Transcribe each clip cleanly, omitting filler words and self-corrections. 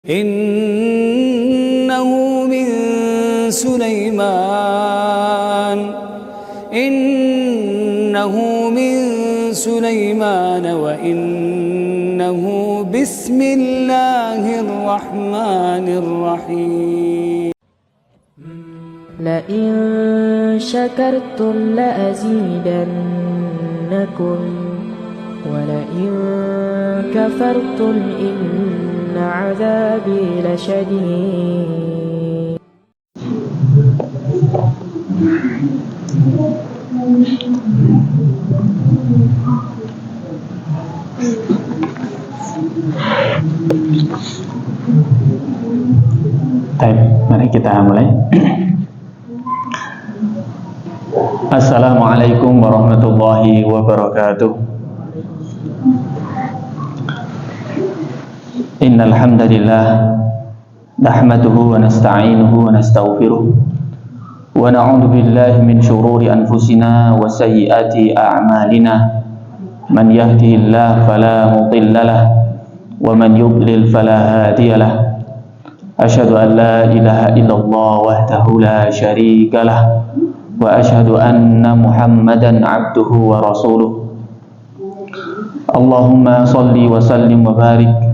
Innahu min Sulaiman wa innahu bismillahirrahmanirrahim. La in syakartum la azidannakum wa la in kafartum inna azabi lasyadid. Baik, mari kita mulai. Assalamualaikum warahmatullahi wabarakatuh. Innal hamdalillah nahmaduhu wa nasta'inuhu wa nastaghfiruh wa na'udzu billahi min shururi anfusina wa sayyiati a'malina. Man yahdihillahu fala mudhillalah wa man yudlil fala hadiyalah. Asyhadu an la ilaha illallah wahdahu la syarikalah wa asyhadu anna Muhammadan abduhu wa rasuluh. Allahumma salli wa sallim wa barik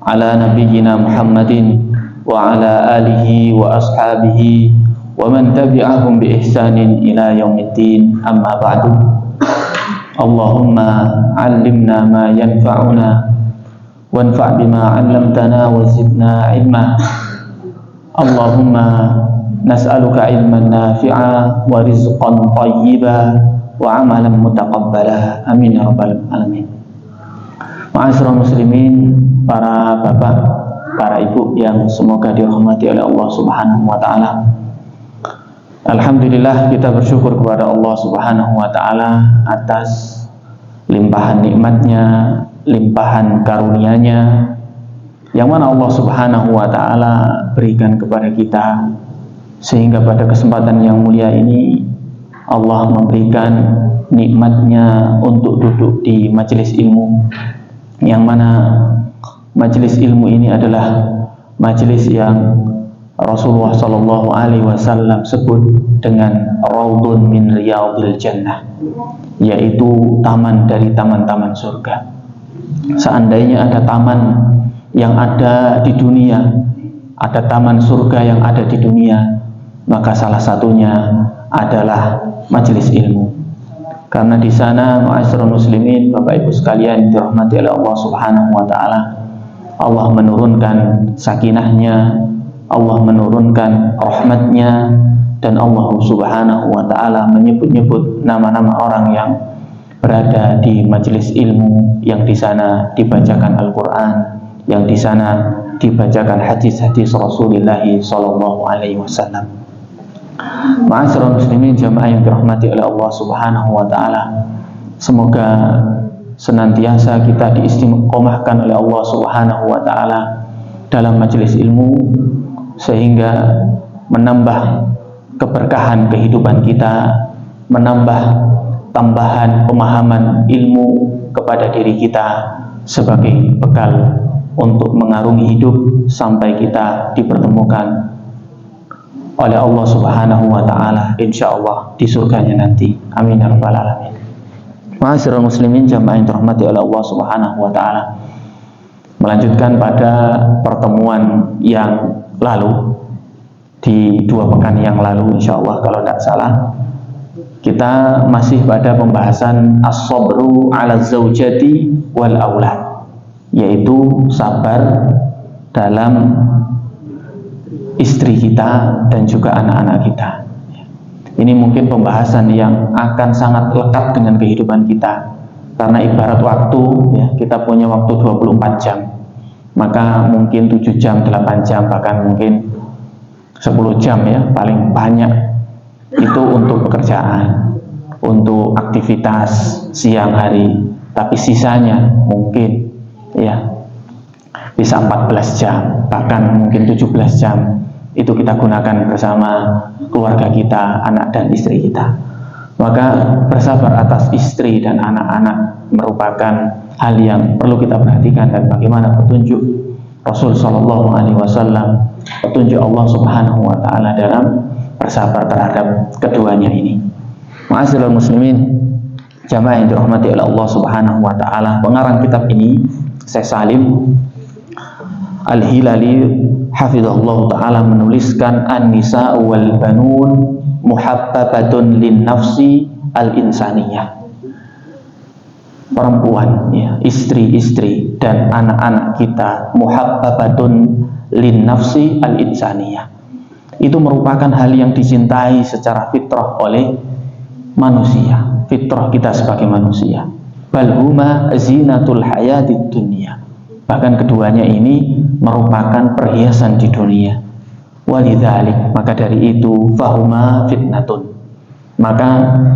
ala nabiyyina Muhammadin wa ala alihi wa ashabihi wa man tabi'ahum bi ihsanin ila yaumiddin, amma ba'du. Allahumma 'allimna ma yanfa'una wanfa' bima 'allamtana wa zidna 'ilma. Allahumma nas'aluka ilman nafi'a wa rizqan thayyiba wa amalan mutaqabbala. Amin ya rabbal alamin. Ma'asyiral muslimin, para bapak, para ibu yang semoga dirahmati oleh Allah Subhanahu wa taala. Alhamdulillah, kita bersyukur kepada Allah Subhanahu wa taala atas limpahan nikmatnya, limpahan karunia-Nya yang mana Allah Subhanahu wa taala berikan kepada kita, sehingga pada kesempatan yang mulia ini Allah memberikan nikmatnya untuk duduk di majelis ilmu, yang mana majelis ilmu ini adalah majelis yang Rasulullah Shallallahu Alaihi Wasallam sebut dengan raudun min riyadil jannah, yaitu taman dari taman-taman surga. Seandainya ada taman yang ada di dunia, ada taman surga yang ada di dunia, maka salah satunya adalah majelis ilmu. Karena di sana, ma'asyiral muslimin, Bapak Ibu sekalian dirahmati oleh Allah Subhanahu wa taala, Allah menurunkan sakinahnya, Allah menurunkan rahmatnya, dan Allah Subhanahu wa taala menyebut-nyebut nama-nama orang yang berada di majelis ilmu, yang di sana dibacakan Al-Qur'an, yang di sana dibacakan hadis-hadis Rasulullah sallallahu alaihi wasallam. Ma'asyiral muslimin jamaah yang dirahmati oleh Allah Subhanahu wa taala, semoga senantiasa kita diistiqomahkan oleh Allah Subhanahu wa taala dalam majelis ilmu, sehingga menambah keberkahan kehidupan kita, menambah tambahan pemahaman ilmu kepada diri kita sebagai bekal untuk mengarungi hidup sampai kita dipertemukan oleh Allah Subhanahu wa taala insyaallah di surganya nanti. Amin ya rabbal alamin. Ma'asyiral muslimin jamaah yang dirahmati oleh Allah Subhanahu wa taala, melanjutkan pada pertemuan yang lalu, di 2 pekan yang lalu insyaallah kalau tidak salah, kita masih pada pembahasan as-sabru 'ala zaujati wal aulad, yaitu sabar dalam istri kita dan juga anak-anak kita. Ini mungkin pembahasan yang akan sangat lekat dengan kehidupan kita, karena ibarat waktu, ya, kita punya waktu 24 jam, maka mungkin 7 jam, 8 jam, bahkan mungkin 10 jam ya paling banyak itu untuk pekerjaan, untuk aktivitas siang hari, tapi sisanya mungkin ya bisa 14 jam, bahkan mungkin 17 jam itu kita gunakan bersama keluarga kita, anak dan istri kita. Maka bersabar atas istri dan anak-anak merupakan hal yang perlu kita perhatikan, dan bagaimana petunjuk Rasul Shallallahu Alaihi Wasallam, petunjuk Allah Subhanahu Wa Taala dalam bersabar terhadap keduanya ini. Ma'asyiral muslimin, jamaah yang dirahmati oleh Allah Subhanahu Wa Taala, pengarang kitab ini Syekh Salim Al-Hilali hafizahullah ta'ala menuliskan an-nisa'u wal banun muhabbabatun lin nafsi al-insaniyah. Perempuan, ya, istri-istri dan anak-anak kita muhabbabatun lin nafsi al-insaniyah. Itu merupakan hal yang dicintai secara fitrah oleh manusia, fitrah kita sebagai manusia. Bal huma zinatul hayatid dunya. Bahkan keduanya ini merupakan perhiasan di dunia. Walidzalik, maka dari itu fahuma fitnatun. Maka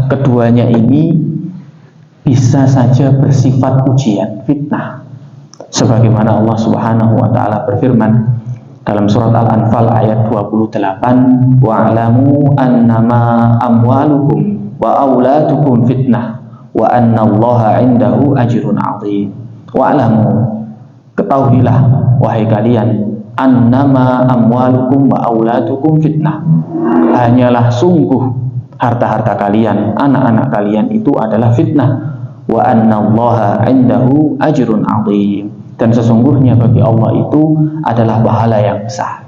keduanya ini bisa saja bersifat ujian, fitnah. Sebagaimana Allah Subhanahu wa taala berfirman dalam surat Al-Anfal ayat 28, wa'lamu annama amwalukum wa auladukum fitnah wa annallaha 'indahu ajrun 'adzim. Wa'lamu, ketahuilah wahai kalian, annama amwalukum wa auladukum fitnah. Hanyalah sungguh harta-harta kalian, anak-anak kalian itu adalah fitnah. Wa annallaha 'indahu ajrun 'adzim. Dan sesungguhnya bagi Allah itu adalah pahala yang besar.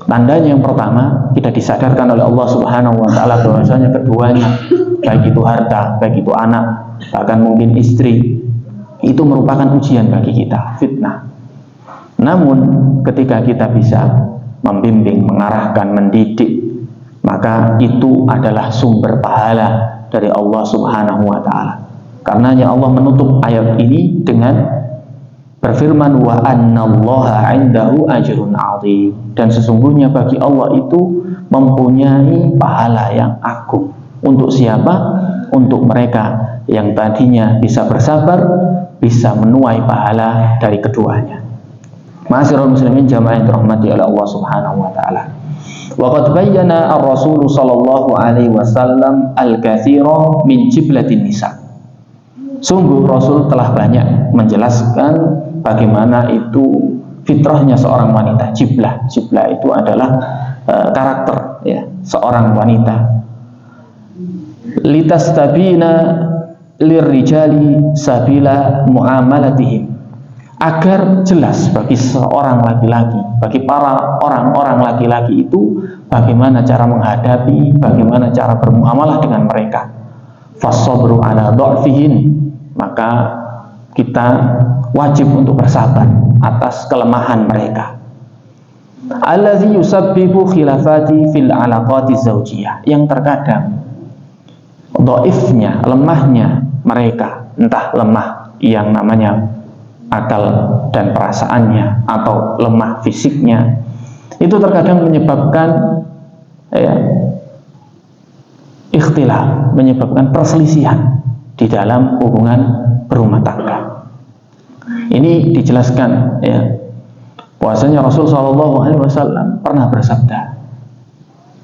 Tandanya yang pertama, kita disadarkan oleh Allah Subhanahu wa taala bahwasanya keduanya, baik itu harta, baik itu anak, bahkan mungkin istri, itu merupakan ujian bagi kita, fitnah. Namun ketika kita bisa membimbing, mengarahkan, mendidik, maka itu adalah sumber pahala dari Allah Subhanahu wa taala. Karenanya Allah menutup ayat ini dengan berfirman wa annallaha 'indahu ajrun 'adzim. Dan sesungguhnya bagi Allah itu mempunyai pahala yang agung. Untuk siapa? Untuk mereka yang tadinya bisa bersabar, bisa menuai pahala dari keduanya. Ma'asyiral muslimin, jamaah yang dirahmati oleh Allah Subhanahu wa taala. Wa qad bayyana ar-rasul sallallahu alaihi wasallam al-katsira min jiblatin nisa. Sungguh Rasul telah banyak menjelaskan bagaimana itu fitrahnya seorang wanita. Jiblah itu adalah karakter, ya, seorang wanita. Litastabina lirrijali sabila muamalatihim, agar jelas bagi seorang laki-laki, bagi para orang-orang laki-laki itu bagaimana cara menghadapi, bagaimana cara bermuamalah dengan mereka. Fasabru ala dha'fihin, maka kita wajib untuk bersabar atas kelemahan mereka. Allazi yusabbibu khilafati fil alaqati zaujiyah, yang terkadang dhaifnya, lemahnya mereka, entah lemah yang namanya akal dan perasaannya atau lemah fisiknya, itu terkadang menyebabkan ikhtilaf, menyebabkan perselisihan di dalam hubungan berumah tangga. Ini dijelaskan, ya, bahwasanya Rasul Shallallahu Alaihi Wasallam pernah bersabda,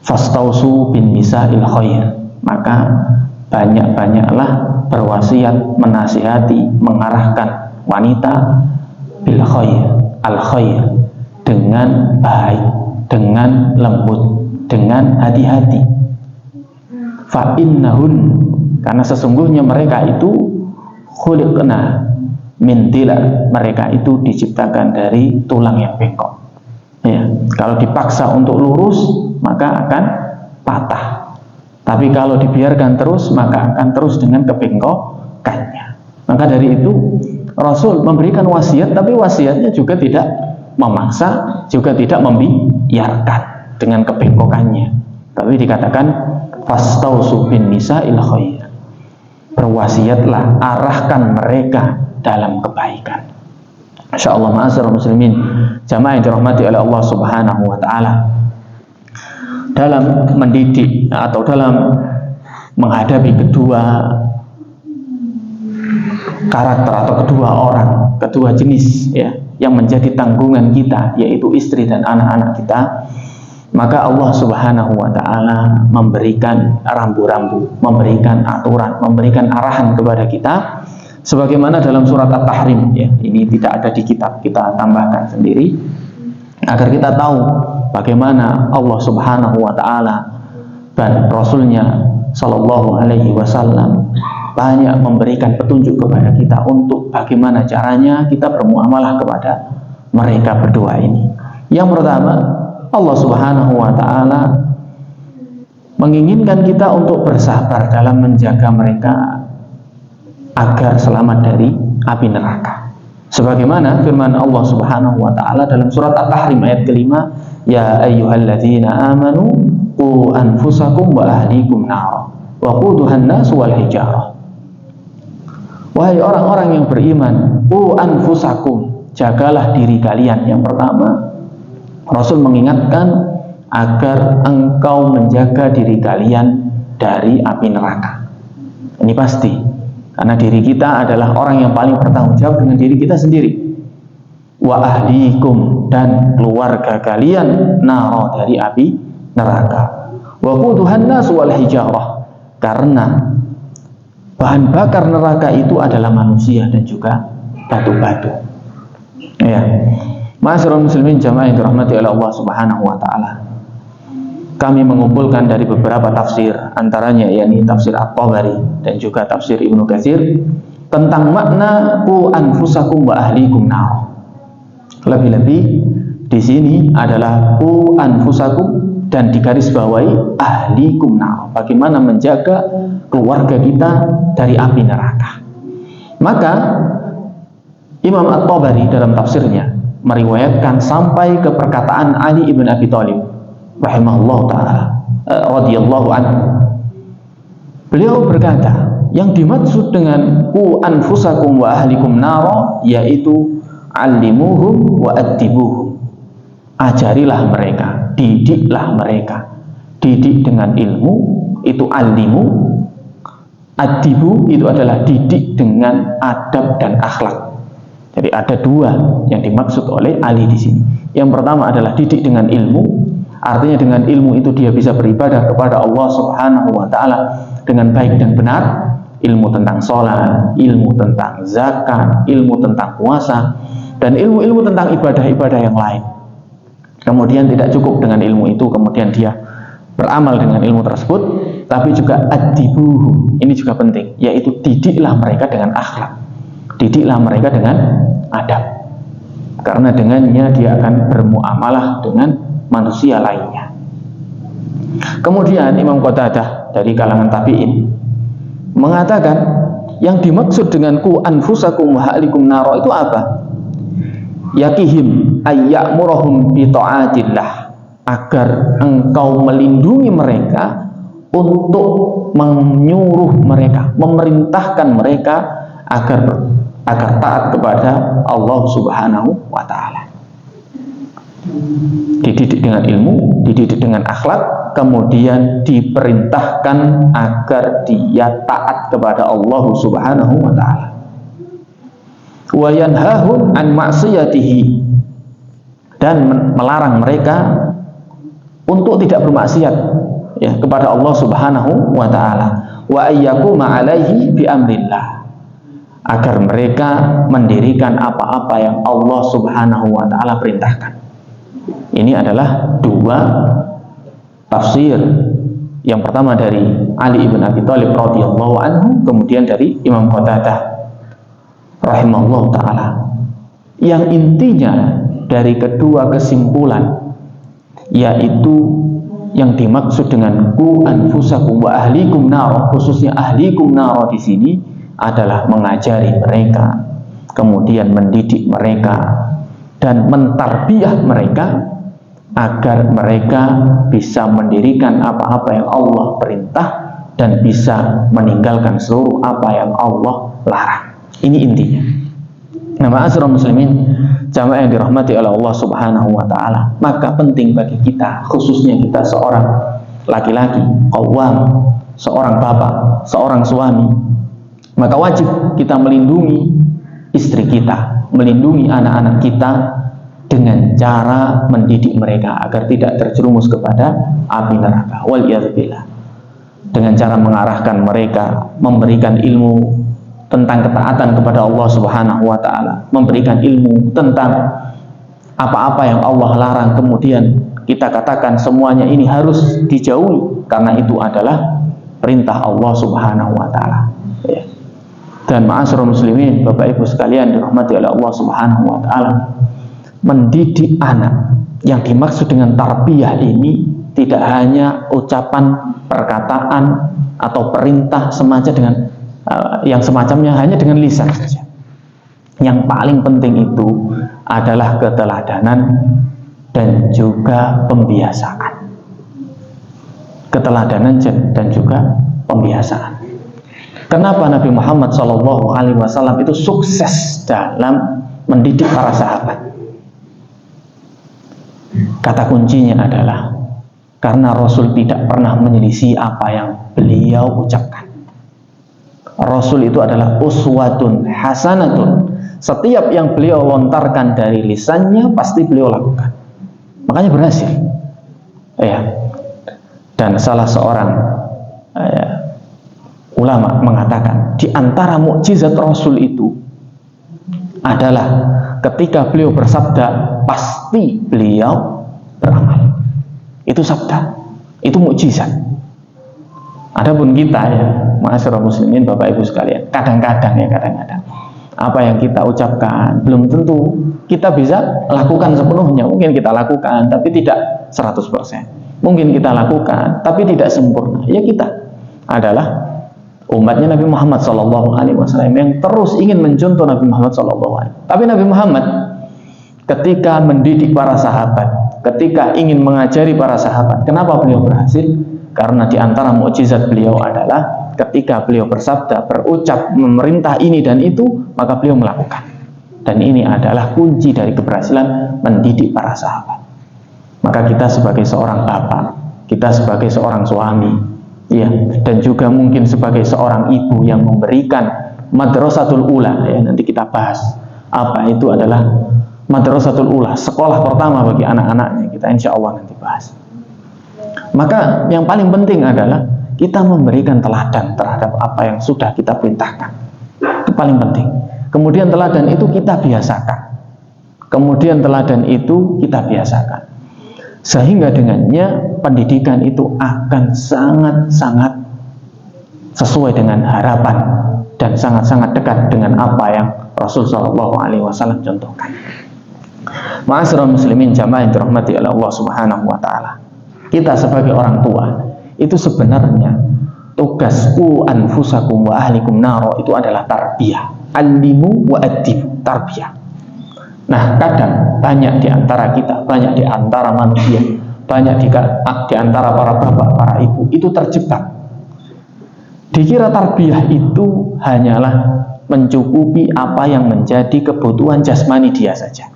"Fastausu bin nisa'il khair." Maka banyak-banyaklah berwasiat, menasihati, mengarahkan wanita bil khair, al khair, dengan baik, dengan lembut, dengan hati-hati. Fa innahun, karena sesungguhnya mereka itu khuliqna min dila, mereka itu diciptakan dari tulang yang bengkok. Ya, kalau dipaksa untuk lurus maka akan patah. Tapi kalau dibiarkan terus maka akan terus dengan kebengkokannya. Maka dari itu Rasul memberikan wasiat, tapi wasiatnya juga tidak memaksa, juga tidak membiarkan dengan kebengkokannya. Tapi dikatakan fastausu bin nisa'il khair, berwasiatlah, arahkan mereka dalam kebaikan. Insyaallah, ma'asyiral muslimin, jamaah yang dirahmati oleh Allah Subhanahu wa taala, dalam mendidik atau dalam menghadapi kedua karakter atau kedua orang, kedua jenis, ya, yang menjadi tanggungan kita, yaitu istri dan anak-anak kita, maka Allah Subhanahu wa taala memberikan rambu-rambu, memberikan aturan, memberikan arahan kepada kita Sebagaimana dalam surat At-Tahrim, ya, ini tidak ada di kitab, kita tambahkan sendiri agar kita tahu bagaimana Allah Subhanahu wa taala dan Rasulnya Shallallahu alaihi wasallam banyak memberikan petunjuk kepada kita untuk bagaimana caranya kita bermuamalah kepada mereka berdua ini. Yang pertama, Allah Subhanahu wa taala menginginkan kita untuk bersabar dalam menjaga mereka agar selamat dari api neraka. Sebagaimana firman Allah Subhanahu wa taala dalam surat At-Tahrim ayat kelima, ya ayyuhalladzina amanu qu anfusakum wa ahlikum nar wa quduhan nas wal hijarah. Wahai orang-orang yang beriman, qu anfusakum, jagalah diri kalian. Yang pertama, Rasul mengingatkan agar engkau menjaga diri kalian dari api neraka. Ini pasti, karena diri kita adalah orang yang paling bertanggung jawab dengan diri kita sendiri. Wa ahlikum, dan keluarga kalian naro, dari api neraka. Wa quduhan nas wal hijarah, karena bahan bakar neraka itu adalah manusia dan juga batu-batu. Ya, ma'asyiral muslimin jamaah yang dirahmati oleh Allah Subhanahu wa taala. Kami mengumpulkan dari beberapa tafsir, antaranya yakni tafsir At-Tabari dan juga tafsir Ibnu Katsir tentang makna qu anfusakum wa ahlikum nar. Lebih-lebih di sini adalah qu anfusakum dan digarisbawahi ahlikum nar. Bagaimana menjaga keluarga kita dari api neraka. Maka Imam At-Tabari dalam tafsirnya meriwayatkan sampai ke perkataan Ali ibn Abi Thalib rahimahullah ta'ala radhiyallahu anhu. Beliau berkata, yang dimaksud dengan qu anfusakum wa ahlikum nara yaitu allimuhum wa addibuhum. Ajarilah mereka, didiklah mereka. Didik dengan ilmu, itu allimu. Addibu itu adalah didik dengan adab dan akhlak. Jadi ada dua yang dimaksud oleh Ali di sini. Yang pertama adalah didik dengan ilmu. Artinya dengan ilmu itu dia bisa beribadah kepada Allah Subhanahu wa taala dengan baik dan benar. Ilmu tentang sholat, ilmu tentang zakat, ilmu tentang puasa, dan ilmu-ilmu tentang ibadah-ibadah yang lain. Kemudian tidak cukup dengan ilmu itu, kemudian dia beramal dengan ilmu tersebut, tapi juga addibuhum. Ini juga penting, yaitu didiklah mereka dengan akhlak. Didiklah mereka dengan adab. Karena dengannya dia akan bermuamalah dengan manusia lainnya. Kemudian Imam Qatadah dari kalangan tabi'in mengatakan yang dimaksud dengan qu anfusakum wa ahlikum naro itu apa? Yakihim ayya'murahum bi ta'atillah, agar engkau melindungi mereka untuk menyuruh mereka, memerintahkan mereka agar taat kepada Allah Subhanahu wa taala. Dididik dengan ilmu, dididik dengan akhlak, kemudian diperintahkan agar dia taat kepada Allah Subhanahu wa taala. Wa yanhahum an ma'siyatihi, dan melarang mereka untuk tidak bermaksiat ya kepada Allah Subhanahu wa taala. Wa ayyakuma alaihi bi amrillah, agar mereka mendirikan apa-apa yang Allah Subhanahu wa taala perintahkan. Ini adalah dua tafsir. Yang pertama dari Ali ibn Abi Thalib radhiyallahu anhu, kemudian dari Imam Qatadah rahimahullah ta'ala. Yang intinya dari kedua kesimpulan, yaitu yang dimaksud dengan qu anfusakum wa ahlikum nar, khususnya ahlikum nar di sini adalah mengajari mereka, kemudian mendidik mereka dan mentarbiyah mereka agar mereka bisa mendirikan apa-apa yang Allah perintah dan bisa meninggalkan seluruh apa yang Allah larang. Ini intinya. Nah, ma'asyiral muslimin jamaah yang dirahmati oleh Allah Subhanahu wa taala, maka penting bagi kita, khususnya kita seorang laki-laki qawwam, seorang bapak, seorang suami, maka wajib kita melindungi istri kita, melindungi anak-anak kita dengan cara mendidik mereka agar tidak terjerumus kepada api neraka. Waliyadzubillah. Dengan cara mengarahkan mereka, memberikan ilmu tentang ketaatan kepada Allah Subhanahu wa taala, memberikan ilmu tentang apa-apa yang Allah larang, kemudian kita katakan semuanya ini harus dijauhi karena itu adalah perintah Allah Subhanahu wa taala. Ya. Dan ma'asyiral muslimin, Bapak Ibu sekalian dirahmati oleh Allah Subhanahu wa taala, mendidik anak yang dimaksud dengan tarbiyah ini tidak hanya ucapan, perkataan atau perintah semacam dengan yang semacamnya hanya dengan lisan saja. Yang paling penting itu adalah keteladanan dan juga pembiasaan. Keteladanan dan juga pembiasaan. Kenapa Nabi Muhammad SAW itu sukses dalam mendidik para sahabat? Kata kuncinya adalah karena Rasul tidak pernah menyelisih apa yang beliau ucapkan. Rasul itu adalah uswatun hasanatun. Setiap yang beliau lontarkan dari lisannya pasti beliau lakukan. Makanya berhasil. Ya. Dan salah seorang ulama mengatakan di antara mukjizat Rasul itu adalah ketika beliau bersabda pasti beliau beramal. Itu sabda, itu mukjizat. Adapun kita ya, ma'asyiral muslimin, Bapak Ibu sekalian, kadang-kadang apa yang kita ucapkan belum tentu kita bisa lakukan sepenuhnya. Mungkin kita lakukan tapi tidak 100%. Mungkin kita lakukan tapi tidak sempurna. Ya, kita adalah umatnya Nabi Muhammad SAW yang terus ingin mencontoh Nabi Muhammad SAW. Tapi Nabi Muhammad ketika mendidik para sahabat, ketika ingin mengajari para sahabat, kenapa beliau berhasil? Karena di antara mukjizat beliau adalah ketika beliau bersabda, berucap, memerintah ini dan itu, maka beliau melakukan. Dan ini adalah kunci dari keberhasilan mendidik para sahabat. Maka kita sebagai seorang bapak, kita sebagai seorang suami, ya, dan juga mungkin sebagai seorang ibu yang memberikan madrasatul ula, ya, nanti kita bahas apa itu adalah madrasatul ula, sekolah pertama bagi anak-anaknya, kita insya Allah nanti bahas. Maka yang paling penting adalah kita memberikan teladan terhadap apa yang sudah kita perintahkan. Itu paling penting. Kemudian teladan itu kita biasakan. Sehingga dengannya pendidikan itu akan sangat-sangat sesuai dengan harapan dan sangat-sangat dekat dengan apa yang Rasulullah SAW contohkan. Ma'asyiral muslimin jamaah yang dirahmati oleh Allah Subhanahu wa taala. Kita sebagai orang tua itu sebenarnya tugas anfusakum wa ahlikum naro itu adalah tarbiyah. Alimu wa adibu, tarbiyah. Nah, kadang banyak di antara kita, banyak di antara manusia, banyak di antara para bapak, para ibu itu terjebak. Dikira tarbiyah itu hanyalah mencukupi apa yang menjadi kebutuhan jasmani dia saja.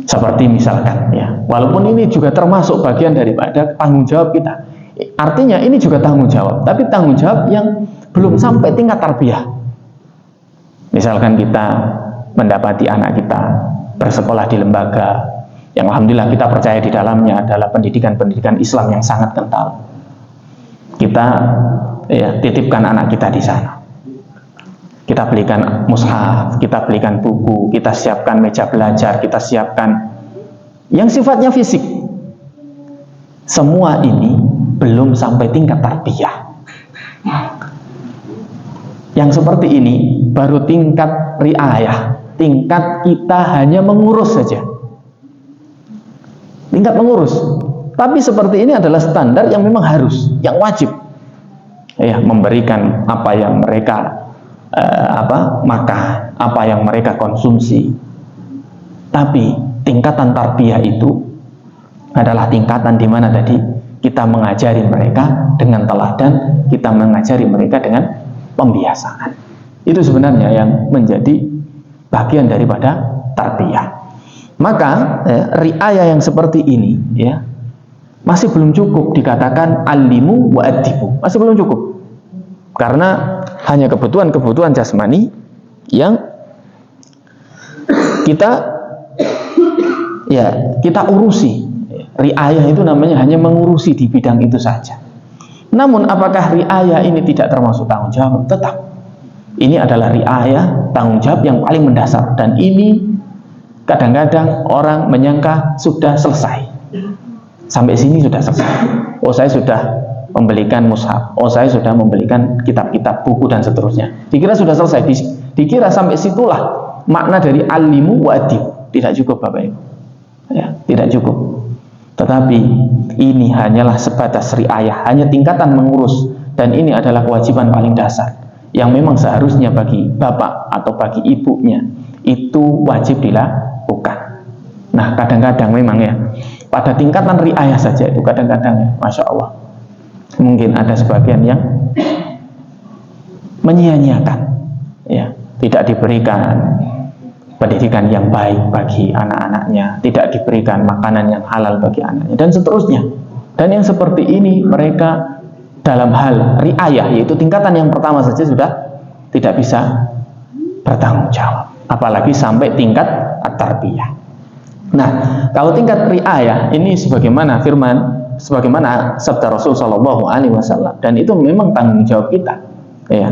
Seperti misalkan ya, walaupun ini juga termasuk bagian daripada tanggung jawab kita. Artinya ini juga tanggung jawab, tapi tanggung jawab yang belum sampai tingkat tarbiyah. Misalkan kita mendapati anak kita bersekolah di lembaga yang alhamdulillah kita percaya di dalamnya adalah pendidikan Islam yang sangat kental. Kita ya, titipkan anak kita di sana. Kita belikan mushaf, kita belikan buku, kita siapkan meja belajar, kita siapkan yang sifatnya fisik. Semua ini belum sampai tingkat tarbiyah. Yang seperti ini baru tingkat riayah, tingkat kita hanya mengurus saja. Tingkat mengurus. Tapi seperti ini adalah standar yang memang harus, yang wajib. Ya, memberikan apa yang mereka makan, apa yang mereka konsumsi. Tapi tingkatan tarbiyah itu adalah tingkatan di mana tadi kita mengajari mereka dengan teladan, kita mengajari mereka dengan pembiasaan. Itu sebenarnya yang menjadi bagian daripada tarbiyah. Maka riayah yang seperti ini ya masih belum cukup dikatakan alimu wa adibu, masih belum cukup. Karena hanya kebutuhan-kebutuhan jasmani yang kita urusi. Riayah itu namanya hanya mengurusi di bidang itu saja. Namun apakah riayah ini tidak termasuk tanggung jawab? Tetap. Ini adalah riayah, tanggung jawab yang paling mendasar, dan ini kadang-kadang orang menyangka sudah selesai. Sampai sini sudah selesai. Oh, saya sudah membelikan mushaf. Oh, saya sudah membelikan kitab-kitab, buku dan seterusnya. Dikira sudah selesai. Dikira sampai situlah makna dari alimu wa'adibu. Tidak cukup Bapak Ibu. Ya, tidak cukup. Tetapi ini hanyalah sebatas riayah, hanya tingkatan mengurus, dan ini adalah kewajiban paling dasar yang memang seharusnya bagi bapak atau bagi ibunya itu wajib dilakukan. Nah, kadang-kadang memang ya, pada tingkatan riayah saja itu kadang-kadang ya, Masya Allah, mungkin ada sebagian yang menyia-nyiakan, ya, tidak diberikan pendidikan yang baik bagi anak-anaknya, tidak diberikan makanan yang halal bagi anaknya, dan seterusnya. Dan yang seperti ini mereka dalam hal riayah, yaitu tingkatan yang pertama saja sudah tidak bisa bertanggung jawab, apalagi sampai tingkat at-tarbiyah. Nah, kalau tingkat riayah ini sebagaimana sabda Rasul Shallallahu Alaihi Wasallam, dan itu memang tanggung jawab kita, ya.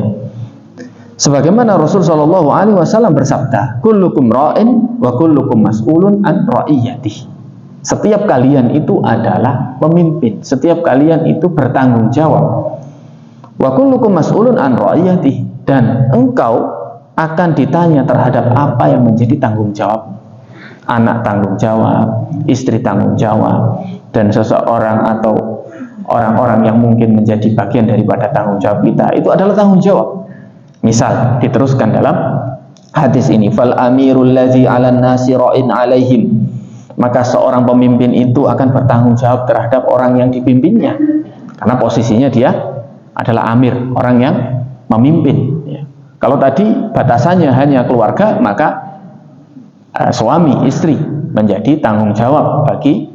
Sebagaimana Rasul Shallallahu Alaihi Wasallam bersabda, kullukum ra'in wa kullukum mas'ulun an ra'iyatihi. Setiap kalian itu adalah pemimpin, setiap kalian itu bertanggung jawab. Wa kullukum mas'ulun an ra'iyatihi, dan engkau akan ditanya terhadap apa yang menjadi tanggung jawab. Anak tanggung jawab, istri tanggung jawab, dan seseorang atau orang-orang yang mungkin menjadi bagian daripada tanggung jawab kita, itu adalah tanggung jawab. Misal diteruskan dalam hadis ini, fal amirul ladzi 'alan nasi ra'in 'alaihim, maka seorang pemimpin itu akan bertanggung jawab terhadap orang yang dipimpinnya, karena posisinya dia adalah amir, orang yang memimpin, ya. Kalau tadi batasannya hanya keluarga, maka suami istri menjadi tanggung jawab bagi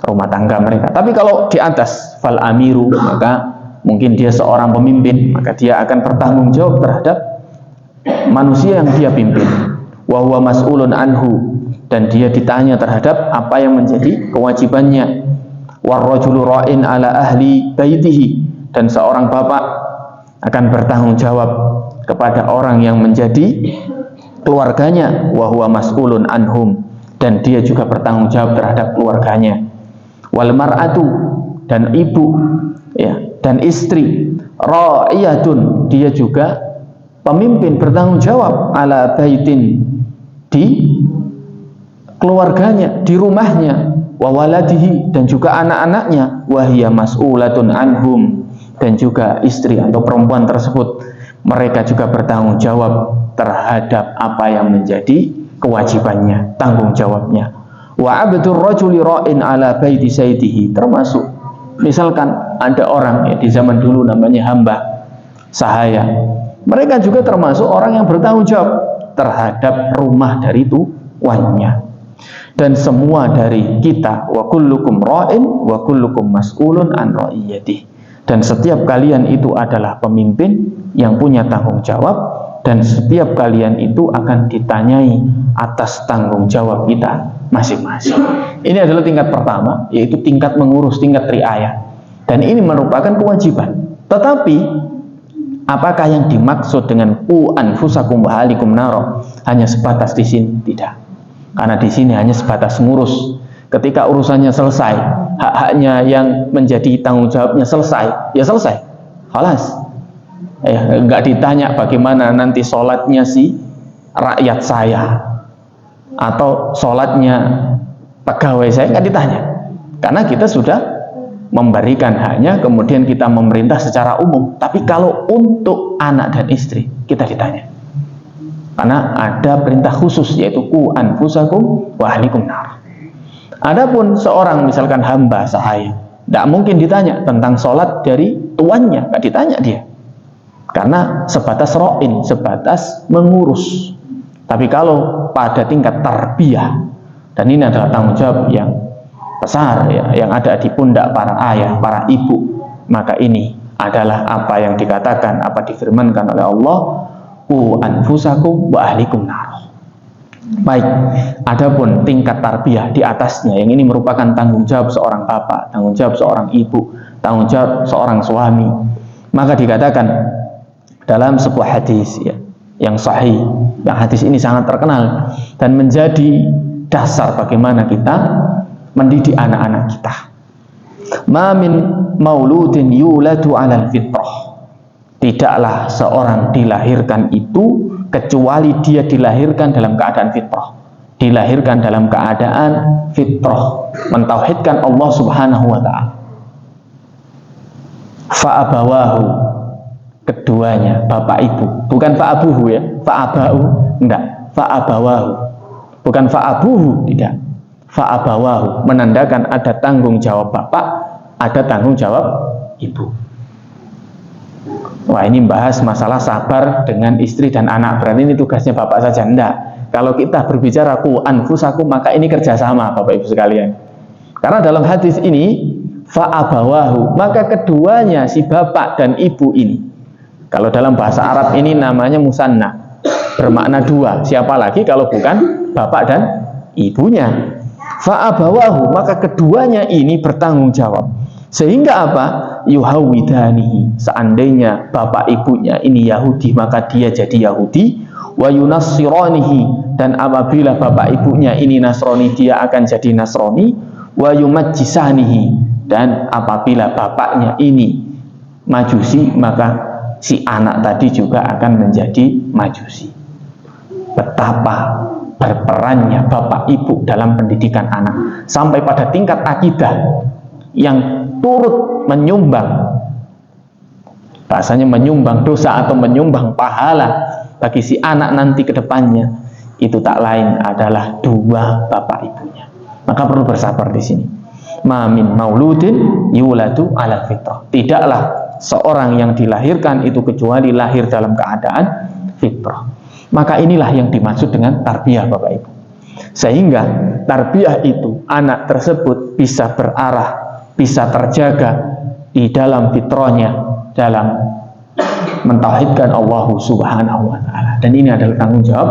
rumah tangga mereka. Tapi kalau di atas fal amiru, maka mungkin dia seorang pemimpin, maka dia akan bertanggung jawab terhadap manusia yang dia pimpin. Wa huwa mas'ulun anhu, dan dia ditanya terhadap apa yang menjadi kewajibannya. Warrajulu ra'in ala ahli baitihi, dan seorang bapak akan bertanggung jawab kepada orang yang menjadi keluarganya. Wa huwa mas'ulun anhum, dan dia juga bertanggung jawab terhadap keluarganya. Wal mar'atu, dan ibu, ya, dan istri, ra'iyatun, dia juga pemimpin, bertanggung jawab, ala baitin, di keluarganya, di rumahnya, wa waladihi, dan juga anak-anaknya, wa hiya mas'ulatun anhum, dan juga istri atau perempuan tersebut, mereka juga bertanggung jawab terhadap apa yang menjadi kewajibannya, tanggung jawabnya. Wa abdur rajuli ra'in ala baiti sayyidihi, termasuk misalkan ada orang, ya, di zaman dulu namanya hamba sahaya, mereka juga termasuk orang yang bertanggung jawab terhadap rumah dari tuannya. Dan semua dari kita, wa kullukum ra'in wa kullukum mas'ulun an ra'iyatihi, dan setiap kalian itu adalah pemimpin yang punya tanggung jawab, dan setiap kalian itu akan ditanyai atas tanggung jawab kita masing-masing. Ini adalah tingkat pertama, yaitu tingkat mengurus, tingkat riayah, dan ini merupakan kewajiban. Tetapi apakah yang dimaksud dengan qu anfusakum wa ahlikum naro hanya sebatas di sini? Tidak, karena di sini hanya sebatas ngurus. Ketika urusannya selesai, hak-haknya yang menjadi tanggung jawabnya selesai, ya selesai, khalas. Enggak ditanya bagaimana nanti sholatnya si rakyat saya atau sholatnya pegawai saya, enggak ditanya, karena kita sudah memberikan haknya, kemudian kita memerintah secara umum. Tapi kalau untuk anak dan istri, kita ditanya, karena ada perintah khusus, yaitu qu anfusakum wa ahlikum nar. Adapun seorang misalkan hamba sahaya, tidak mungkin ditanya tentang sholat dari tuannya, enggak ditanya dia, karena sebatas ro'in, sebatas mengurus. Tapi kalau pada tingkat tarbiyah, dan ini adalah tanggung jawab yang besar, ya, yang ada di pundak para ayah, para ibu, maka ini adalah apa yang dikatakan, apa difirmankan oleh Allah, qu anfusakum wa ahlikum nar. Baik, adapun tingkat tarbiyah di atasnya, yang ini merupakan tanggung jawab seorang bapak, tanggung jawab seorang ibu, tanggung jawab seorang suami, maka dikatakan dalam sebuah hadis, ya, yang sahih. Yang hadis ini sangat terkenal dan menjadi dasar bagaimana kita mendidik anak-anak kita. Ma min mauludin yuladu 'alal fitrah. Tidaklah seorang dilahirkan itu kecuali dia dilahirkan dalam keadaan fitrah. Dilahirkan dalam keadaan fitrah, mentauhidkan Allah Subhanahu wa taala. Fa'abawahu, keduanya, bapak ibu, bukan fa'abuhu ya, fa'abau, enggak, fa'abawahu, bukan fa'abuhu, tidak, fa'abawahu, menandakan ada tanggung jawab bapak, ada tanggung jawab ibu. Wah, ini bahas masalah sabar dengan istri dan anak, berarti ini tugasnya bapak saja, enggak. Kalau kita berbicara ku anfusakum, maka ini kerjasama bapak ibu sekalian. Karena dalam hadis ini fa'abawahu, maka keduanya si bapak dan ibu ini, kalau dalam bahasa Arab ini namanya musanna, bermakna dua. Siapa lagi kalau bukan bapak dan ibunya. Fa'abawahu, maka keduanya ini bertanggung jawab. Sehingga apa? Yuhawidanihi, seandainya bapak ibunya ini Yahudi, maka dia jadi Yahudi. Wa yunassiranihi, dan apabila bapak ibunya ini Nasrani, dia akan jadi Nasrani. Wa yumajjisanihi, dan apabila bapaknya ini Majusi, maka si anak tadi juga akan menjadi Majusi. Betapa berperannya bapak ibu dalam pendidikan anak, sampai pada tingkat akidah yang turut menyumbang, bahasanya menyumbang dosa atau menyumbang pahala bagi si anak nanti ke depannya, itu tak lain adalah dua bapak ibunya. Maka perlu bersabar di sini. Ma min mauludin yuladu 'alal fitrah. Tidaklah seorang yang dilahirkan itu kecuali lahir dalam keadaan fitrah. Maka inilah yang dimaksud dengan tarbiyah Bapak Ibu. Sehingga tarbiyah itu anak tersebut bisa berarah, bisa terjaga di dalam fitrahnya, dalam mentauhidkan Allah Subhanahu wa taala. Dan ini adalah tanggung jawab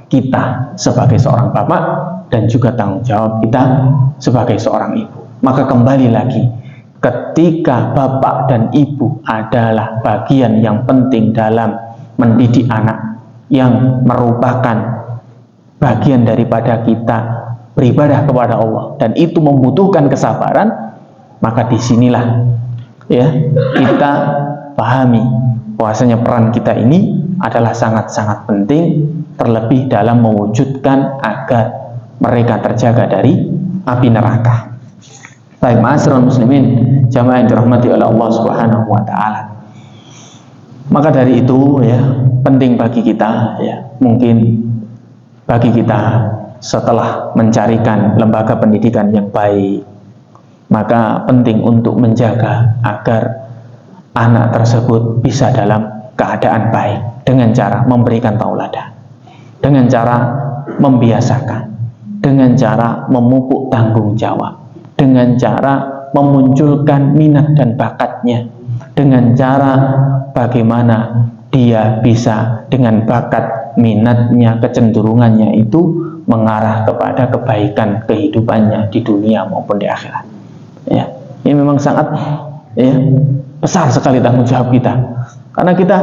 kita sebagai seorang bapak dan juga tanggung jawab kita sebagai seorang ibu. Maka kembali lagi, ketika bapak dan ibu adalah bagian yang penting dalam mendidik anak, yang merupakan bagian daripada kita beribadah kepada Allah, dan itu membutuhkan kesabaran, maka disinilah ya kita pahami bahwasanya peran kita ini adalah sangat-sangat penting, terlebih dalam mewujudkan agar mereka terjaga dari api neraka. Baik, ma'asyiral muslimin, jamaah yang dirahmati oleh Allah Subhanahu wa taala. Maka dari itu ya, penting bagi kita ya, mungkin bagi kita setelah mencarikan lembaga pendidikan yang baik, maka penting untuk menjaga agar anak tersebut bisa dalam keadaan baik dengan cara memberikan tauladan, dengan cara membiasakan, dengan cara memupuk tanggung jawab, dengan cara memunculkan minat dan bakatnya, dengan cara bagaimana dia bisa dengan bakat, minatnya, kecenderungannya itu mengarah kepada kebaikan kehidupannya di dunia maupun di akhirat. Ya, ini memang sangat ya besar sekali tanggung jawab kita, karena kita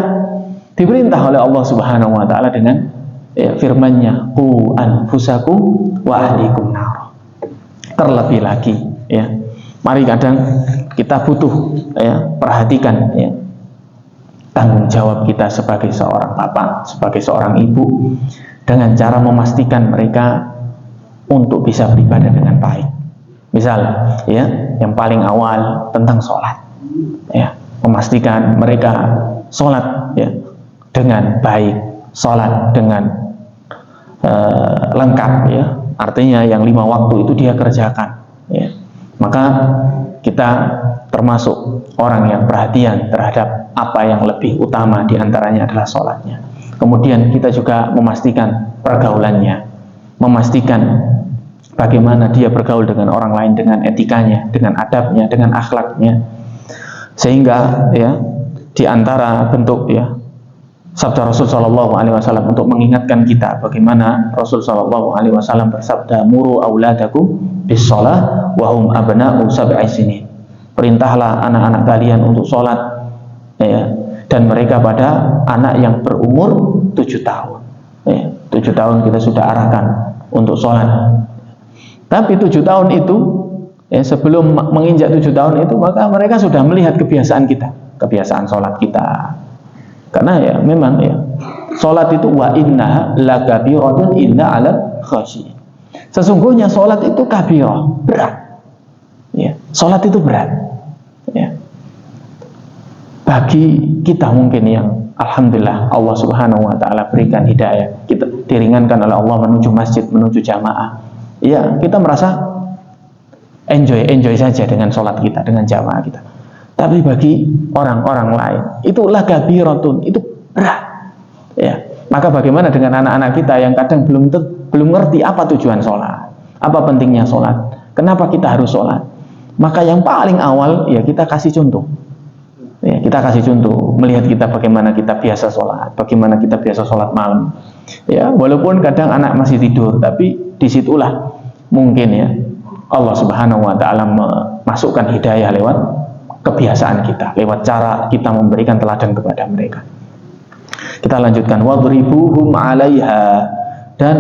diperintah oleh Allah Subhanahu wa taala dengan ya, firman-Nya, qu anfusakum wa ahlikum nar. Terlebih lagi ya, mari kadang kita butuh ya perhatikan ya tanggung jawab kita sebagai seorang bapak, sebagai seorang ibu, dengan cara memastikan mereka untuk bisa beribadah dengan baik. Misal ya, yang paling awal tentang sholat ya, memastikan mereka sholat ya dengan baik, sholat dengan lengkap ya, artinya yang 5 waktu itu dia kerjakan ya. Maka kita termasuk orang yang perhatian terhadap apa yang lebih utama, diantaranya adalah sholatnya. Kemudian kita juga memastikan pergaulannya, memastikan bagaimana dia bergaul dengan orang lain, dengan etikanya, dengan adabnya, dengan akhlaknya. Sehingga ya di antara bentuk ya sabda Rasul Shallallahu Alaihi Wasallam untuk mengingatkan kita bagaimana Rasul Shallallahu Alaihi Wasallam bersabda, muru auladakum bis-shalah wa hum abna'u sab'i sinin. Perintahlah anak-anak kalian untuk sholat ya, dan mereka pada anak yang berumur 7 tahun. 7 tahun kita sudah arahkan untuk sholat. Tapi 7 tahun itu, sebelum menginjak 7 tahun itu, maka mereka sudah melihat kebiasaan kita, kebiasaan sholat kita. Karena ya memang ya, sholat itu wa inna lakabiratun illa ala khasyiyin. Sesungguhnya sholat itu kabirah, berat. Ya, sholat itu berat. Ya. Bagi kita mungkin yang alhamdulillah Allah Subhanahu wa taala berikan hidayah, kita diringankan oleh Allah menuju masjid, menuju jamaah. Ya, kita merasa enjoy saja dengan sholat kita, dengan jamaah kita. Tapi bagi orang-orang lain, itulah kabiratun, itu berat. Ya, maka bagaimana dengan anak-anak kita yang kadang belum ngerti apa tujuan sholat, apa pentingnya sholat, kenapa kita harus sholat? Maka yang paling awal ya kita kasih contoh. Ya, kita kasih contoh, melihat kita bagaimana kita biasa sholat, bagaimana kita biasa sholat malam. Ya, walaupun kadang anak masih tidur, tapi disitulah mungkin ya Allah Subhanahu wa taala memasukkan hidayah lewat kebiasaan kita, lewat cara kita memberikan teladan kepada mereka. Kita lanjutkan, wadribuhum 'alaiha, dan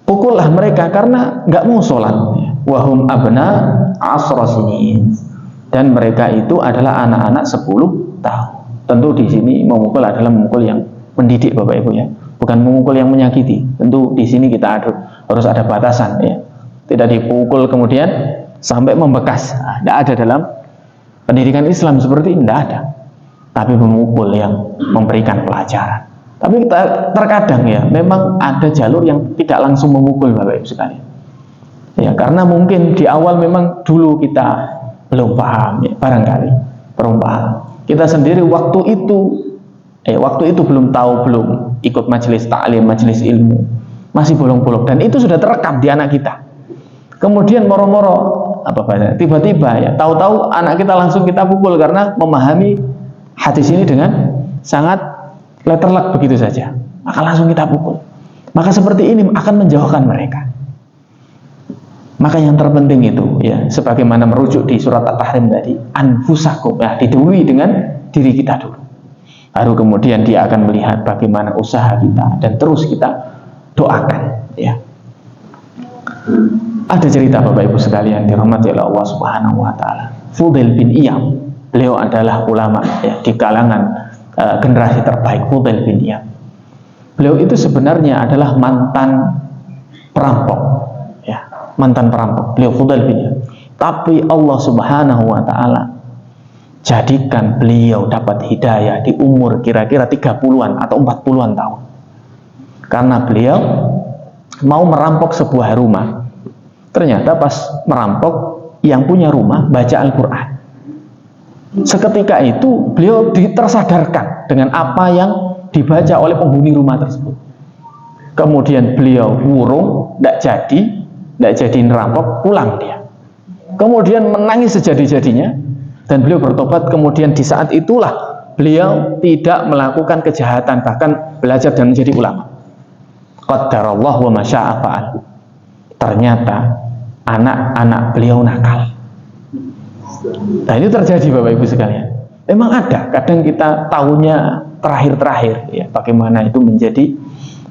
pukullah mereka karena nggak mau sholat. Wahum abna asra sinin, dan mereka itu adalah anak-anak 10 tahun. Tentu di sini memukul adalah memukul yang mendidik Bapak Ibu ya, bukan memukul yang menyakiti. Tentu di sini kita harus ada batasan ya. Tidak dipukul kemudian sampai membekas. Tidak ada dalam pendidikan Islam seperti ini, tidak ada. Tapi memukul yang memberikan pelajaran. Tapi terkadang ya memang ada jalur yang tidak langsung memukul Bapak Ibu sekalian. Ya, karena mungkin di awal memang dulu kita belum paham ya, barangkali perumpamaan. Kita sendiri waktu itu belum tahu, belum ikut majelis taklim, majelis ilmu, masih bolong-bolong, dan itu sudah terekam di anak kita. Kemudian moro-moro tiba-tiba ya tahu-tahu anak kita langsung kita pukul karena memahami hadis ini dengan sangat letterlek begitu saja, maka langsung kita pukul. Maka seperti ini akan menjauhkan mereka. Maka yang terpenting itu ya, sebagaimana merujuk di surat At-Tahrim tadi, anfusakum, ya, didahului dengan diri kita dulu. Baru kemudian dia akan melihat bagaimana usaha kita dan terus kita doakan ya. Ada cerita Bapak Ibu sekalian dirahmati oleh Allah Subhanahu wa taala. Fudail bin Iyad, beliau adalah ulama ya, di kalangan generasi terbaik. Fudail bin Iyad, beliau itu sebenarnya adalah mantan perampok ya, mantan perampok beliau Fudail bin Iyad. Tapi Allah Subhanahu wa taala jadikan beliau dapat hidayah di umur kira-kira 30-an atau 40-an tahun. Karena beliau mau merampok sebuah rumah. Ternyata pas merampok, yang punya rumah baca Al-Quran. Seketika itu beliau tersadarkan dengan apa yang dibaca oleh penghuni rumah tersebut. Kemudian beliau wurung, tidak jadi merampok, pulang dia. Kemudian menangis sejadi-jadinya, dan beliau bertobat. Kemudian di saat itulah beliau tidak melakukan kejahatan, bahkan belajar dan menjadi ulama. Qaddarallah wa ma syaa fa'al. Ternyata anak-anak beliau nakal. Nah, ini terjadi Bapak Ibu sekalian. Memang ada, kadang kita tahunya terakhir-terakhir ya, bagaimana itu menjadi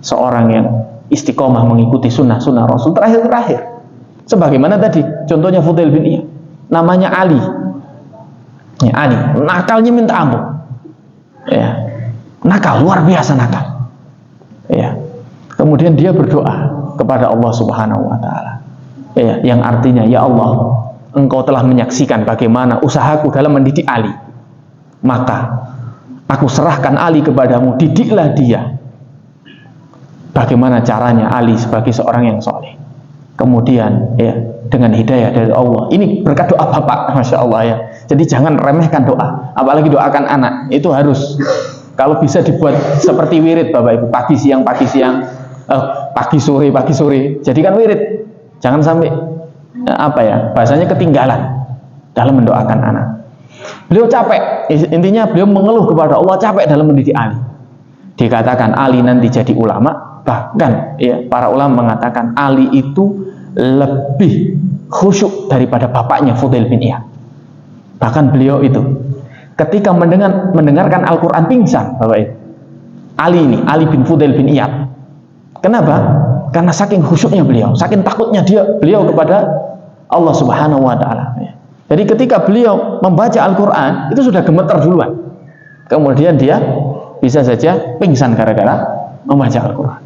seorang yang istiqomah mengikuti sunnah-sunnah Rasul terakhir-terakhir. Sebagaimana tadi contohnya Fudail bin Iyad, namanya Ali. Ya, Ali, nakalnya minta ampun. Ya. Nakal, luar biasa nakal. Ya. Kemudian dia berdoa kepada Allah Subhanahu wa taala. Ya, yang artinya, ya Allah, Engkau telah menyaksikan bagaimana usahaku dalam mendidik Ali. Maka aku serahkan Ali kepadamu, didiklah dia. Bagaimana caranya Ali sebagai seorang yang soleh. Kemudian ya, dengan hidayah dari Allah. Ini berkat doa Bapak, Masya Allah ya. Jadi jangan remehkan doa, apalagi doakan anak. Itu harus, kalau bisa dibuat seperti wirid Bapak Ibu, pagi siang, pagi sore. Jadikan wirid. Jangan sampai bahasanya ketinggalan dalam mendoakan anak. Beliau capek, intinya beliau mengeluh kepada Allah, capek dalam mendidik Ali. Dikatakan Ali nanti jadi ulama, bahkan ya, para ulama mengatakan Ali itu lebih khusyuk daripada bapaknya Fudail bin Iyad. Bahkan beliau itu ketika mendengarkan Al-Quran pingsan, Bapak Ibu. Ali bin Fudail bin Iyad. Kenapa? Karena saking khusyuknya beliau, saking takutnya beliau kepada Allah Subhanahu wa Ta'ala. Jadi ketika beliau membaca Al-Quran, itu sudah gemeter duluan. Kemudian dia bisa saja pingsan gara-gara membaca Al-Quran.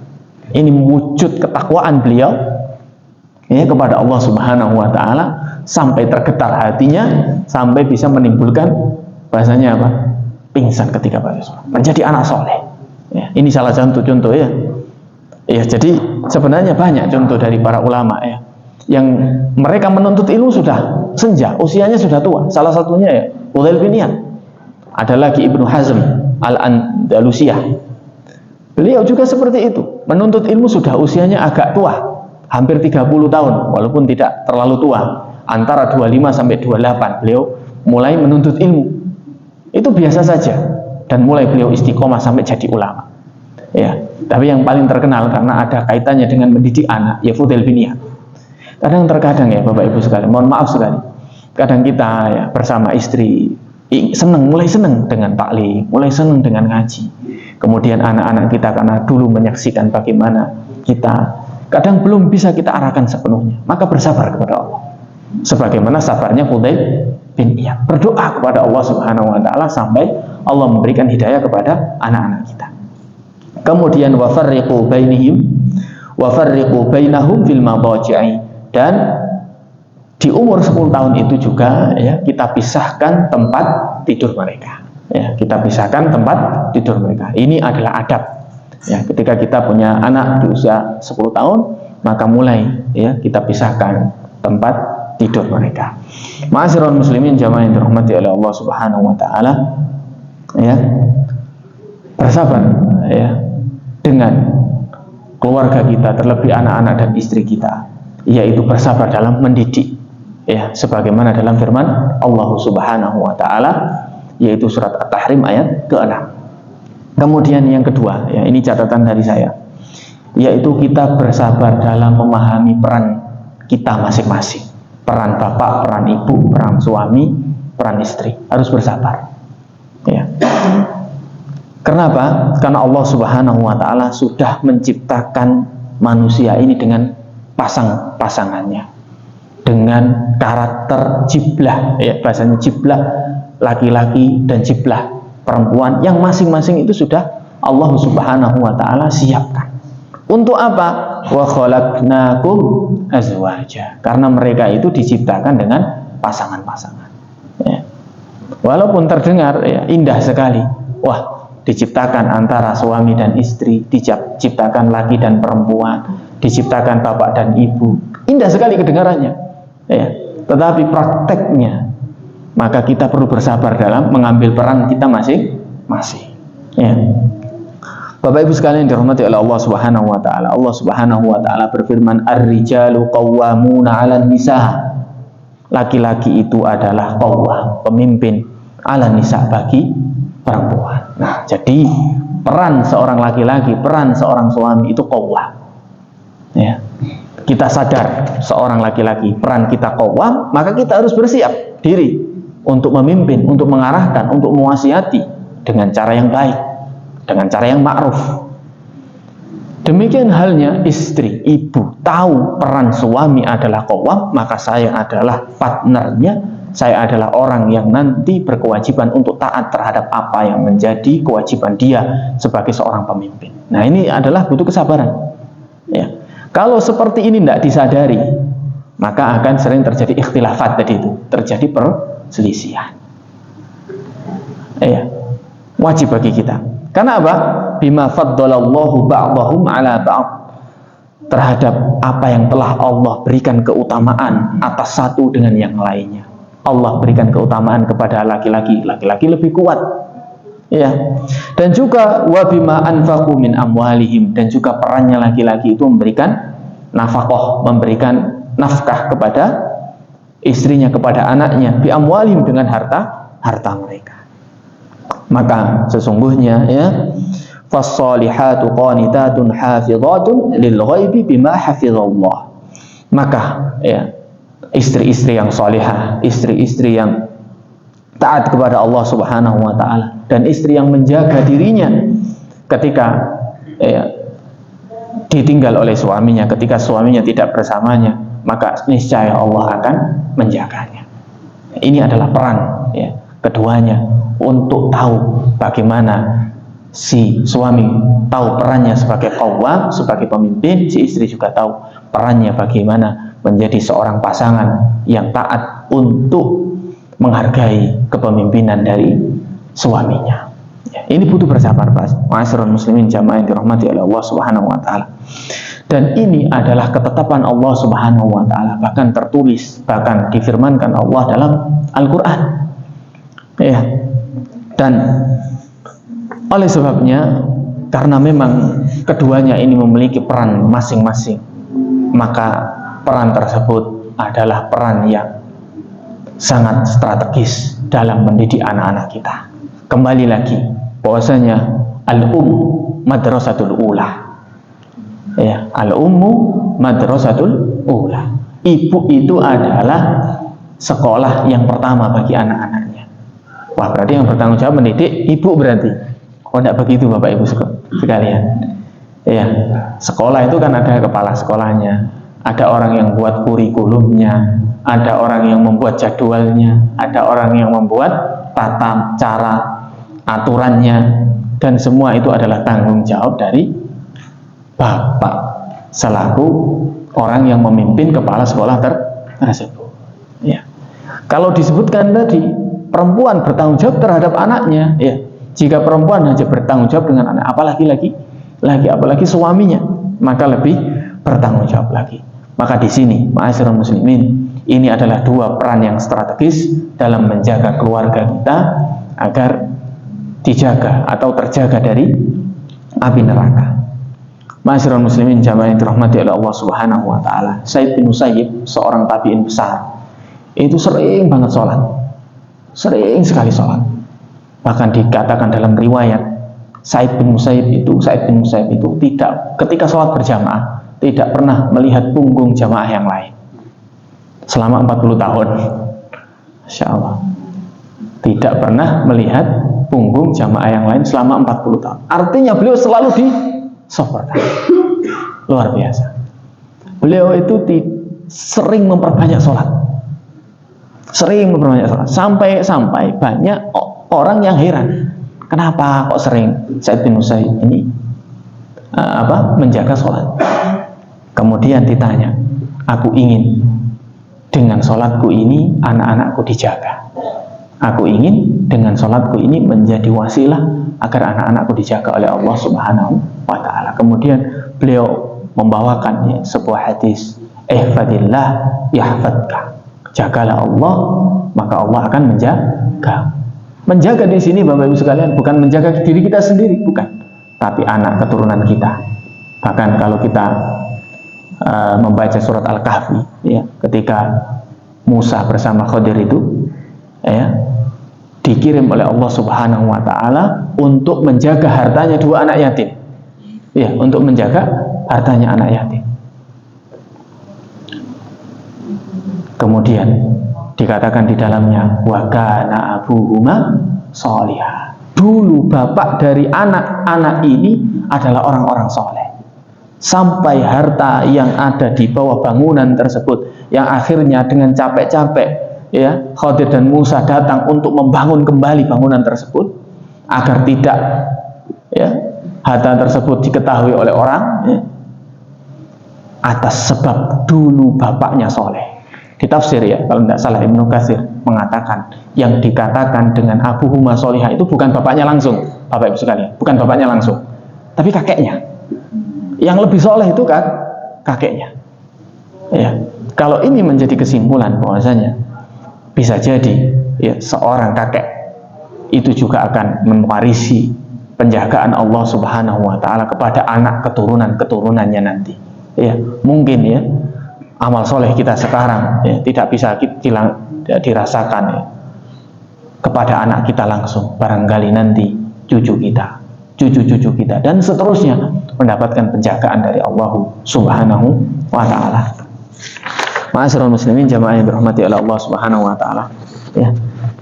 Ini wujud ketakwaan beliau ya, kepada Allah Subhanahu wa Ta'ala, sampai tergetar hatinya, sampai bisa menimbulkan bahasanya apa? Pingsan ketika baca surah. Menjadi anak soleh. Ya, ini salah satu contoh ya. Ya, jadi sebenarnya banyak contoh dari para ulama ya, yang mereka menuntut ilmu sudah senja, usianya sudah tua. Salah satunya ya Fudail bin Iyad. Ada lagi Ibnu Hazm Al-Andalusiyah. Beliau juga seperti itu, menuntut ilmu sudah usianya agak tua, hampir 30 tahun, walaupun tidak terlalu tua, antara 25 sampai 28 beliau mulai menuntut ilmu. Itu biasa saja, dan mulai beliau istiqomah sampai jadi ulama. Ya, tapi yang paling terkenal karena ada kaitannya dengan mendidik anak, ya Fudail bin Iyad. Kadang ya Bapak Ibu sekalian, mohon maaf sekali, kadang kita ya bersama istri mulai seneng dengan taklim, mulai seneng dengan ngaji. Kemudian anak-anak kita karena dulu menyaksikan bagaimana kita, kadang belum bisa kita arahkan sepenuhnya, maka bersabar kepada Allah. Sebagaimana sabarnya Fudail bin Iyad, berdoa kepada Allah Subhanahu wa Ta'ala sampai Allah memberikan hidayah kepada anak-anak kita. Kemudian wafarriqu bainahum fil madaji'i, dan di umur 10 tahun itu juga ya, kita pisahkan tempat tidur mereka. Ya, kita pisahkan tempat tidur mereka. Ini adalah adab. Ya, ketika kita punya anak di usia 10 tahun, maka mulai ya kita pisahkan tempat tidur mereka. Ma'asyiral muslimin jamaah yang dirahmati oleh Allah Subhanahu wa Ta'ala, ya, bersabar ya dengan keluarga kita, terlebih anak-anak dan istri kita, yaitu bersabar dalam mendidik ya, sebagaimana dalam firman Allah Subhanahu wa Ta'ala, yaitu surat At-Tahrim ayat ke-6. Kemudian yang kedua ya, ini catatan dari saya, yaitu kita bersabar dalam memahami peran kita masing-masing, peran bapak, peran ibu, peran suami, peran istri, harus bersabar ya. Kenapa? Karena Allah Subhanahu wa Ta'ala sudah menciptakan manusia ini dengan pasangannya, dengan karakter jiblah ya, bahasanya jiblah laki-laki dan jiblah perempuan, yang masing-masing itu sudah Allah Subhanahu wa Ta'ala siapkan. Untuk apa? Wa khalaqnakum azwaja, karena mereka itu diciptakan dengan pasangan-pasangan ya. Walaupun terdengar ya, indah sekali, wah, diciptakan antara suami dan istri, diciptakan laki dan perempuan, diciptakan bapak dan ibu, indah sekali kedengarannya ya. Tetapi prakteknya, maka kita perlu bersabar dalam mengambil peran kita masing-masing ya. Bapak Ibu sekalian dirahmati oleh Allah Subhanahu wa Ta'ala, Allah Subhanahu wa Ta'ala berfirman, ar-rijalu qawwamuna 'alan nisa, laki-laki itu adalah qawwam, pemimpin, 'alan nisa, bagi perempuan. Nah, jadi peran seorang laki-laki, peran seorang suami itu qawwam ya. Kita sadar seorang laki-laki peran kita qawwam, maka kita harus bersiap diri untuk memimpin, untuk mengarahkan, untuk mewasiati dengan cara yang baik, dengan cara yang ma'ruf. Demikian halnya istri, ibu tahu peran suami adalah qawwam, maka saya adalah partnernya, saya adalah orang yang nanti berkewajiban untuk taat terhadap apa yang menjadi kewajiban dia sebagai seorang pemimpin. Nah, ini adalah butuh kesabaran ya. Kalau seperti ini tidak disadari, maka akan sering terjadi ikhtilafat, tadi itu terjadi perselisihan ya. Wajib bagi kita, karena apa? Bima faddalallahu ba'dahum ala ba'd, terhadap apa yang telah Allah berikan keutamaan atas satu dengan yang lainnya. Allah berikan keutamaan kepada laki-laki, laki-laki lebih kuat ya. Dan juga wa bima anfaqu min amwalihim, dan juga perannya laki-laki itu memberikan nafkah, memberikan nafkah kepada istrinya, kepada anaknya, bi amwalihim, dengan harta mereka. Maka sesungguhnya ya, fas-salihatu qanitatun hafizatun lil ghaibi bima hafizallah. Maka ya, istri-istri yang salihah, istri-istri yang taat kepada Allah Subhanahu wa taala, dan istri yang menjaga dirinya ketika ditinggal oleh suaminya, ketika suaminya tidak bersamanya, maka niscaya Allah akan menjaganya. Ini adalah peran keduanya untuk tahu bagaimana si suami tahu perannya sebagai qawwam, sebagai pemimpin, si istri juga tahu perannya bagaimana menjadi seorang pasangan yang taat untuk menghargai kepemimpinan dari suaminya. Ini butuh persabar, ma'asyiral muslimin jamaah yang dirahmati oleh Allah Subhanahu wa taala. Dan ini adalah ketetapan Allah Subhanahu wa taala, bahkan tertulis, bahkan difirmankan Allah dalam Al-Qur'an. Dan oleh sebabnya, karena memang keduanya ini memiliki peran masing-masing, maka peran tersebut adalah peran yang sangat strategis dalam mendidik anak-anak kita. Kembali lagi, bahwasanya madrasatul ula. Al-ummu madrasatul ula. Ibu itu adalah sekolah yang pertama bagi anak-anaknya. Wah, berarti yang bertanggung jawab mendidik ibu berarti. Oh, tidak begitu Bapak Ibu sekalian. Sekolah itu kan ada kepala sekolahnya, ada orang yang buat kurikulumnya, ada orang yang membuat jadwalnya, ada orang yang membuat tata cara aturannya, dan semua itu adalah tanggung jawab dari bapak selaku orang yang memimpin kepala sekolah tersebut. Kalau disebutkan tadi perempuan bertanggung jawab terhadap anaknya, jika perempuan hanya bertanggung jawab dengan anak, apalagi suaminya, maka lebih bertanggung jawab lagi. Maka di sini, ma'asyiral muslimin, ini adalah dua peran yang strategis dalam menjaga keluarga kita agar dijaga atau terjaga dari api neraka. Ma'asyiral muslimin jamaah yang dirahmati oleh Allah Subhanahu wa taala. Sa'id bin Musayyib, seorang tabi'in besar, itu sering banget sholat, sering sekali sholat. Bahkan dikatakan dalam riwayat, Sa'id bin Musayyib itu tidak, ketika sholat berjamaah, tidak pernah melihat punggung jamaah yang lain selama 40 tahun. Masya Allah, tidak pernah melihat punggung jamaah yang lain selama 40 tahun. Artinya beliau selalu di shaf pertama. Luar biasa. Beliau itu sering memperbanyak sholat, sampai banyak orang yang heran, kenapa kok sering Sa'id bin Musayyib ini menjaga sholat. Kemudian ditanya, aku ingin dengan sholatku ini anak-anakku dijaga. Aku ingin dengan sholatku ini menjadi wasilah agar anak-anakku dijaga oleh Allah Subhanahu wa ta'ala. Kemudian beliau membawakan sebuah hadis, ihfadillah yahfadka. Jagalah Allah, maka Allah akan menjaga. Menjaga di sini Bapak Ibu sekalian bukan menjaga diri kita sendiri, bukan, tapi anak keturunan kita. Bahkan kalau kita membaca surat Al-Kahfi, ketika Musa bersama Khadir itu dikirim oleh Allah Subhanahu wa ta'ala untuk menjaga hartanya dua anak yatim, untuk menjaga hartanya anak yatim. Kemudian dikatakan di dalamnya, wa kana abuhuma sholihah. Dulu bapak dari anak-anak ini adalah orang-orang soleh. Sampai harta yang ada di bawah bangunan tersebut, yang akhirnya dengan capek-capek Khadir dan Musa datang untuk membangun kembali bangunan tersebut agar tidak harta tersebut diketahui oleh orang, atas sebab dulu bapaknya soleh. Di tafsir kalau tidak salah Ibnu Katsir mengatakan, yang dikatakan dengan abuhuma sholihah itu bukan bapaknya langsung, Bapak Ibu sekalian, bukan bapaknya langsung, tapi kakeknya. Yang lebih soleh itu kan kakeknya. Kalau ini menjadi kesimpulan bahwasanya bisa jadi seorang kakek itu juga akan mewarisi penjagaan Allah Subhanahu wa ta'ala kepada anak keturunannya nanti. Mungkin amal soleh kita sekarang tidak bisa dirasakan kepada anak kita langsung, barangkali nanti cucu kita, cucu-cucu kita, dan seterusnya mendapatkan penjagaan dari Allah Subhanahu wa ta'ala. Ma'asyiral muslimin jamaah yang dirahmati oleh Allah Subhanahu wa ta'ala. Ya.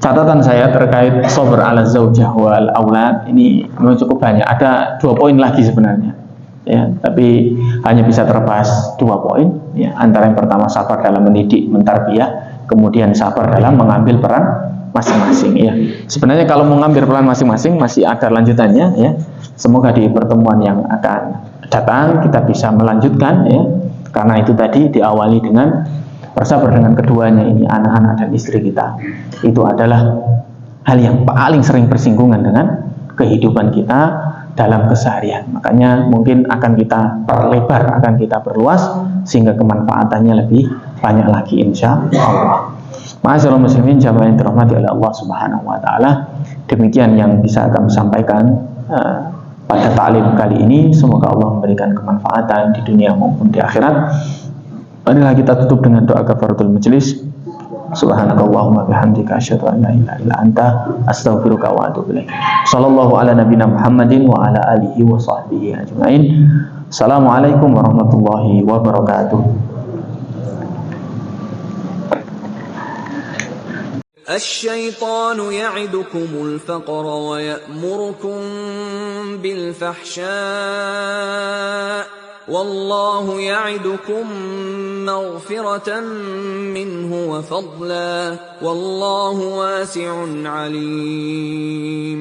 Catatan saya terkait sabr ala zaujah wal aulad ini memang cukup banyak. Ada 2 poin lagi sebenarnya. Ya, tapi hanya bisa terbahas 2 poin. Ya, antara yang pertama sabar dalam mendidik, mentarbiyah, kemudian sabar dalam mengambil peran masing-masing. Ya, sebenarnya kalau mengambil peran masing-masing masih ada lanjutannya. Ya, semoga di pertemuan yang akan datang kita bisa melanjutkan. Ya, karena itu tadi diawali dengan bersabar dengan keduanya ini, anak-anak dan istri kita. Itu adalah hal yang paling sering bersinggungan dengan kehidupan kita dalam keseharian. Makanya mungkin akan kita perlebar, akan kita perluas sehingga kemanfaatannya lebih banyak lagi insya Allah. Ma'asyiral muslimin jamaah yang dirahmati oleh Allah Subhanahu wa taala. Demikian yang bisa kami sampaikan pada ta'lim kali ini. Semoga Allah memberikan kemanfaatan di dunia maupun di akhirat. Marilah kita tutup dengan doa kafaratul majelis. Subhanakallahumma bihamdika asyhadu an la ilaha illa anta astaghfiruka wa atubu ilaik. Sallallahu ala nabiyina Muhammadin wa ala alihi wa sahbihi ajmain. Assalamualaikum warahmatullahi wabarakatuh. الشيطان يعدكم الفقر ويأمركم بالفحشاء والله يعدكم مغفرة منه وفضلا والله واسع عليم